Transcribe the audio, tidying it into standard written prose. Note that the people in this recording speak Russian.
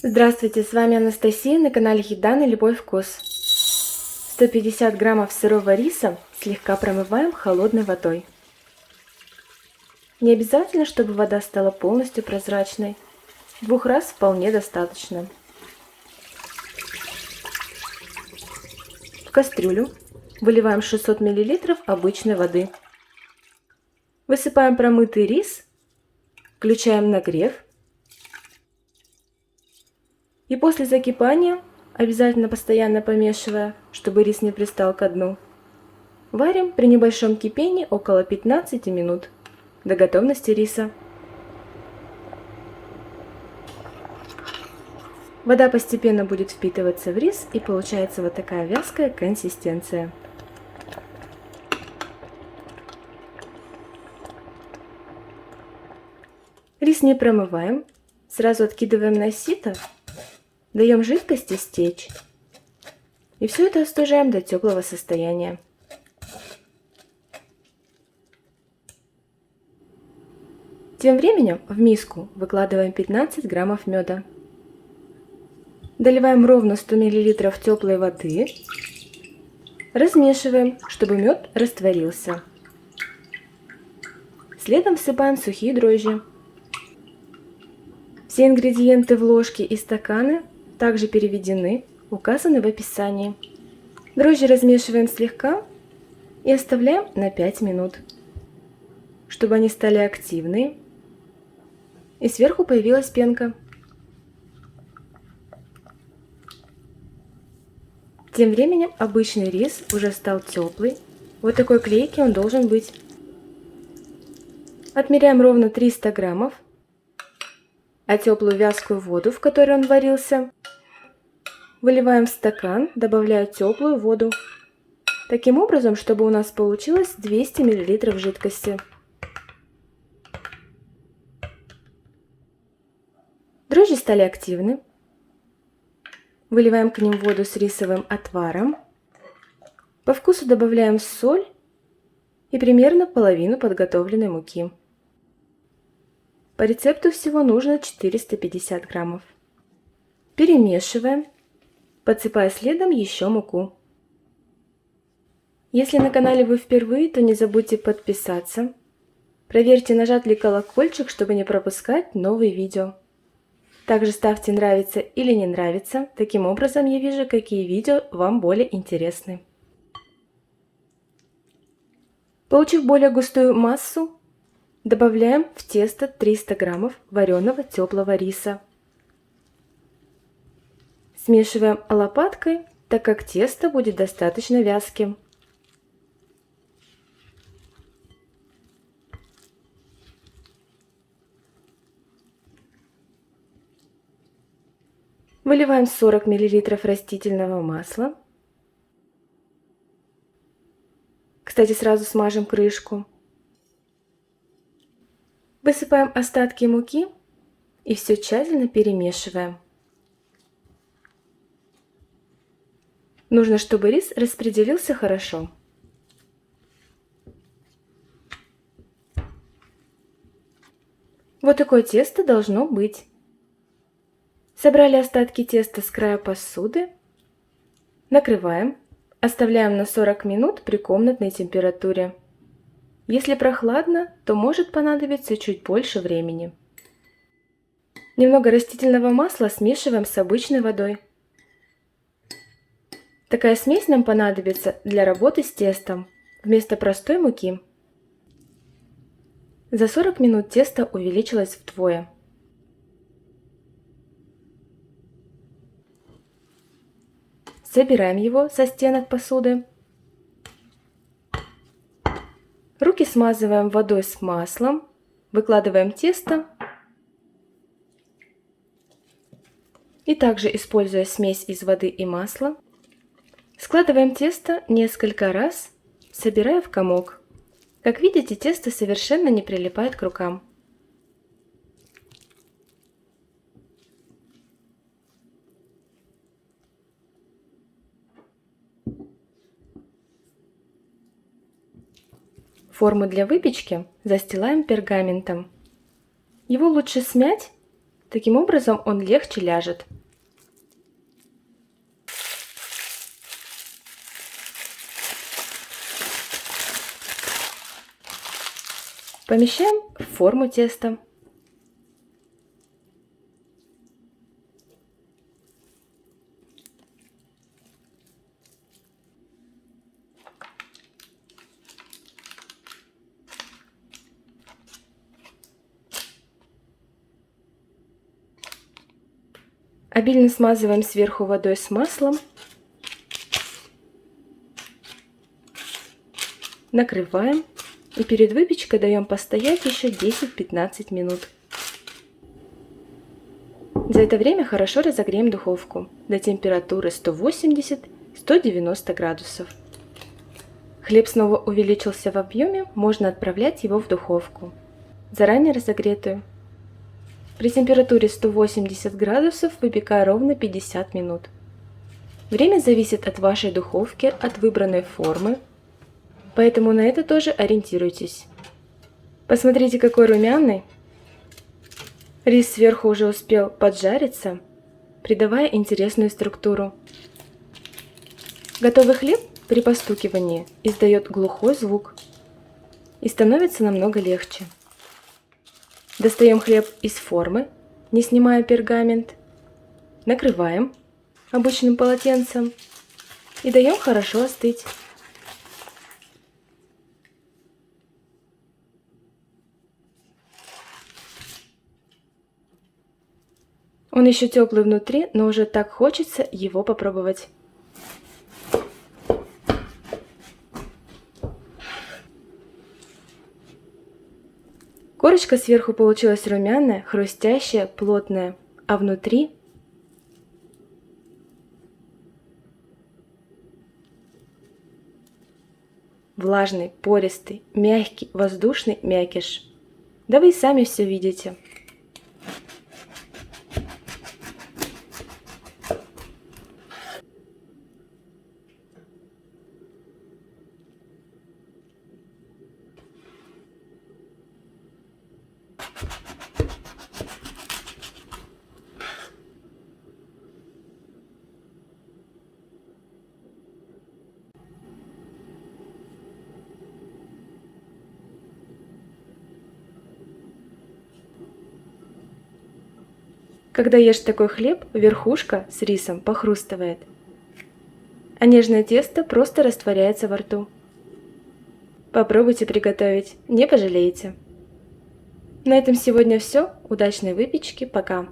Здравствуйте, с вами Анастасия на канале Еда на любой вкус. 150 граммов сырого риса слегка промываем холодной водой. Не обязательно, чтобы вода стала полностью прозрачной. 2 раз вполне достаточно. В кастрюлю выливаем 600 мл обычной воды. Высыпаем промытый рис, включаем нагрев. И после закипания, обязательно постоянно помешивая, чтобы рис не пристал ко дну, варим при небольшом кипении около 15 минут до готовности риса. Вода постепенно будет впитываться в рис, и получается вот такая вязкая консистенция. Рис не промываем, сразу откидываем на сито. Даем жидкости стечь. И все это остужаем до теплого состояния. Тем временем в миску выкладываем 15 граммов меда. Доливаем ровно 100 мл теплой воды. Размешиваем, чтобы мед растворился. Следом всыпаем сухие дрожжи. Все ингредиенты в ложки и стаканы также переведены, указаны в описании. Дрожжи размешиваем слегка и оставляем на 5 минут, чтобы они стали активны и сверху появилась пенка. Тем временем обычный рис уже стал теплый. Вот такой клейкий он должен быть. Отмеряем ровно 300 граммов. А теплую вязкую воду, в которой он варился, выливаем в стакан, добавляя теплую воду. Таким образом, чтобы у нас получилось 200 мл жидкости. Дрожжи стали активны. Выливаем к ним воду с рисовым отваром. По вкусу добавляем соль и примерно половину подготовленной муки. По рецепту всего нужно 450 граммов. Перемешиваем, подсыпая следом еще муку. Если на канале вы впервые, то не забудьте подписаться. Проверьте, нажат ли колокольчик, чтобы не пропускать новые видео. Также ставьте нравится или не нравится. Таким образом я вижу, какие видео вам более интересны. Получив более густую массу, добавляем в тесто 300 граммов вареного теплого риса. Смешиваем лопаткой, так как тесто будет достаточно вязким. Выливаем 40 мл растительного масла. Кстати, сразу смажем крышку. Высыпаем остатки муки и все тщательно перемешиваем. Нужно, чтобы рис распределился хорошо. Вот такое тесто должно быть. Собрали остатки теста с края посуды. Накрываем. Оставляем на 40 минут при комнатной температуре. Если прохладно, то может понадобиться чуть больше времени. Немного растительного масла смешиваем с обычной водой. Такая смесь нам понадобится для работы с тестом вместо простой муки. За 40 минут тесто увеличилось вдвое. Собираем его со стенок посуды. Руки смазываем водой с маслом. Выкладываем тесто. И также, используя смесь из воды и масла, складываем тесто несколько раз, собирая в комок. Как видите, тесто совершенно не прилипает к рукам. Форму для выпечки застилаем пергаментом. Его лучше смять Таким образом он легче ляжет. Помещаем в форму теста. Обильно смазываем сверху водой с маслом. Накрываем и перед выпечкой даем постоять еще 10-15 минут. За это время хорошо разогреем духовку до температуры 180-190 градусов. Хлеб снова увеличился в объеме, можно отправлять его в духовку, заранее разогретую. При температуре 180 градусов выпекаю ровно 50 минут. Время зависит от вашей духовки, от выбранной формы, поэтому на это тоже ориентируйтесь. Посмотрите, какой румяный. Рис сверху уже успел поджариться, придавая интересную структуру. Готовый хлеб при постукивании издает глухой звук и становится намного легче. Достаем хлеб из формы, не снимая пергамент, накрываем обычным полотенцем и даем хорошо остыть. Он еще теплый внутри, но уже так хочется его попробовать. Корочка сверху получилась румяная, хрустящая, плотная, а внутри влажный, пористый, мягкий, воздушный мякиш. Да вы и сами все видите. Когда ешь такой хлеб, верхушка с рисом похрустывает, а нежное тесто просто растворяется во рту. Попробуйте приготовить, не пожалеете. На этом сегодня все. Удачной выпечки, пока!